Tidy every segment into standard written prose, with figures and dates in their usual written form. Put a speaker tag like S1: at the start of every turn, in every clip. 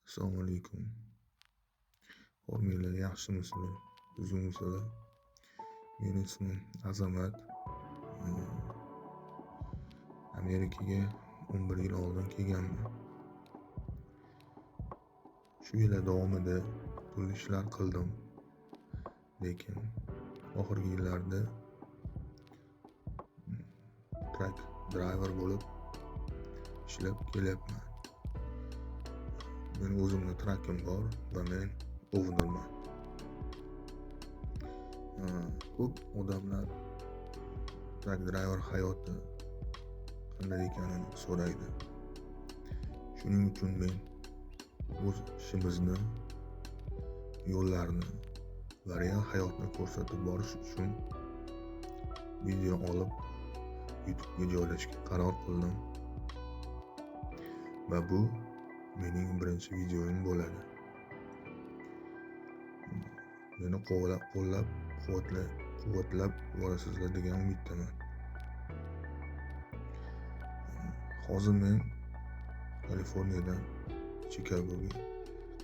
S1: Assalomu alaykum. O'rminglar yaxshimisizlar? Buzumisizlar? Meni ismim Azamat. Amerikaga 11 yil oldin kelganman. Shu yillar davomida turli ishlar qildim. Lekin oxirgi yillarda truck driver bo'lib ishlab kelyapman. Men o'zimni truckim bor va men ownerman. Ko'p odamlar truck driver hayoti qanday ekanini so'raydi. Shuning uchun men o'z ishimizni, yo'llarni va real hayotni ko'rsatib borish uchun video olib YouTube'ga joylashga qaror qildim. Va bu mening birinchi videoim bo'ladi. Meni qo'llab borasizlar degan umiddaman. Hozir men Kaliforniyadan Chikagoga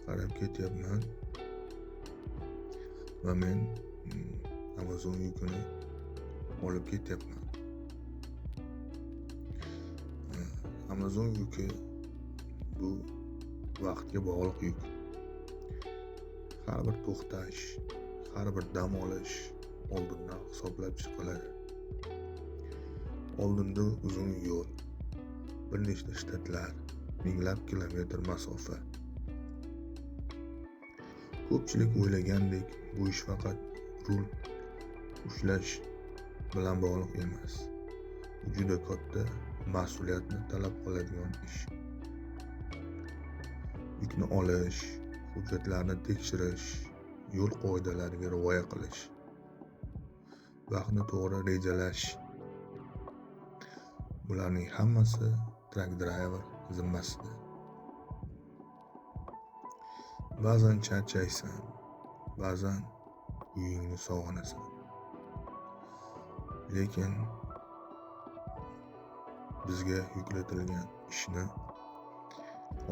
S1: qarab ketyapman va men Amazon yukini olib ketyapman. Amazon yuki bu vaqtga bog'liq yuk. Har bir to'xtash, har bir dam olish oldindan hisoblab chiqiladi. Oldinda uzun yo'l, bir nechta shtatlar, minglab kilometr masofa. Ko'pchilik o'ylagandek bu ish faqat rul ushlash bilan bog'liq emas. Bu juda katta mas'uliyatni talab qiladigan ish. Yukni olish, hujjatlarni tekshirish, yo'l qoidalariga rioya qilish, vaqtni to'g'ri rejalash. Bularning hammasi truck driver zimmasida. Ba'zan charchaysan, ba'zan uyingni sog'inasan. Lekin bizga yuklatilgan ishni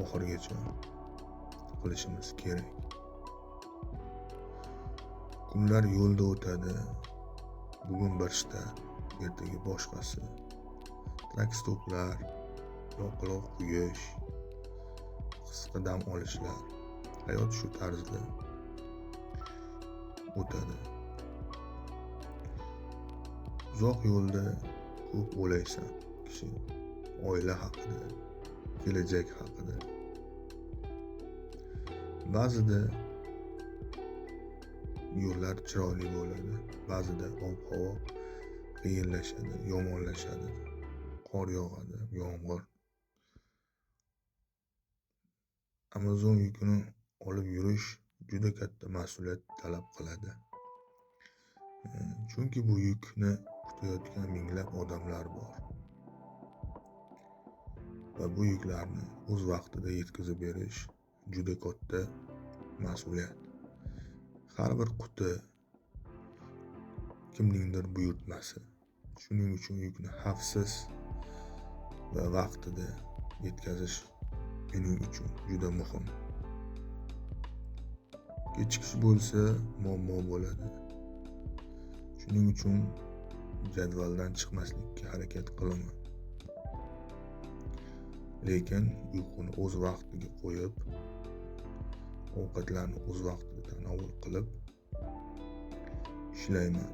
S1: oxirigacha qilishimiz kerak. Kunlar yo'lda o'tadi. Bugun bir shtat, ertaga boshqasi. Truck stoplar, yoqilg'i quyish, qisqa dam olishlar. Hayot shu tarzda o'tadi. Uzoq yo'lda ko'p o'ylaysan kishi, oila haqida, kelajak haqida. Ba'zida yo'llar chiroyli bo'ladi, ba'zida ob-havo qiyinlashadi, yomonlashadi, qor yog'adi, yomg'ir. Amazon yukini olib yurish juda katta mas'uliyat talab qiladi. Chunki bu yukni kutayotgan minglab odamlar bor. Va bu yuklarni o'z vaqtida yetkazib berish juda katta mas'uliyat. Har bir quti kimningdir buyurtmasi. Shuning uchun yukni xavfsiz va vaqtida yetkazish mening uchun juda muhim. Kechikish bo'lsa muammo bo'ladi. Shuning uchun jadvaldan chiqmaslikka harakat qilaman. Lekin uyquni o'z vaqtiga qo'yib, ovqatlarni o'z vaqtida tanovul qilib ishlayman.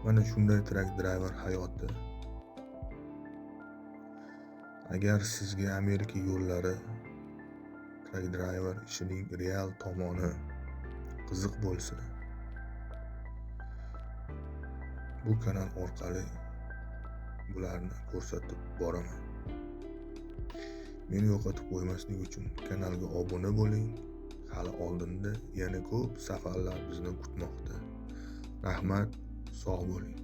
S1: Mana shunday truck driver hayoti. Agar sizga Amerika yo'llari, truck driver ishining real tomoni qiziq bo'lsa, bu kanal orqali bularni ko'rsatib boraman. Meni yo'qotib qo'ymaslik uchun kanalga obuna bo'ling. Hali oldinda yana ko'p safarlar bizni kutmoqda. Rahmat, sog' bo'ling.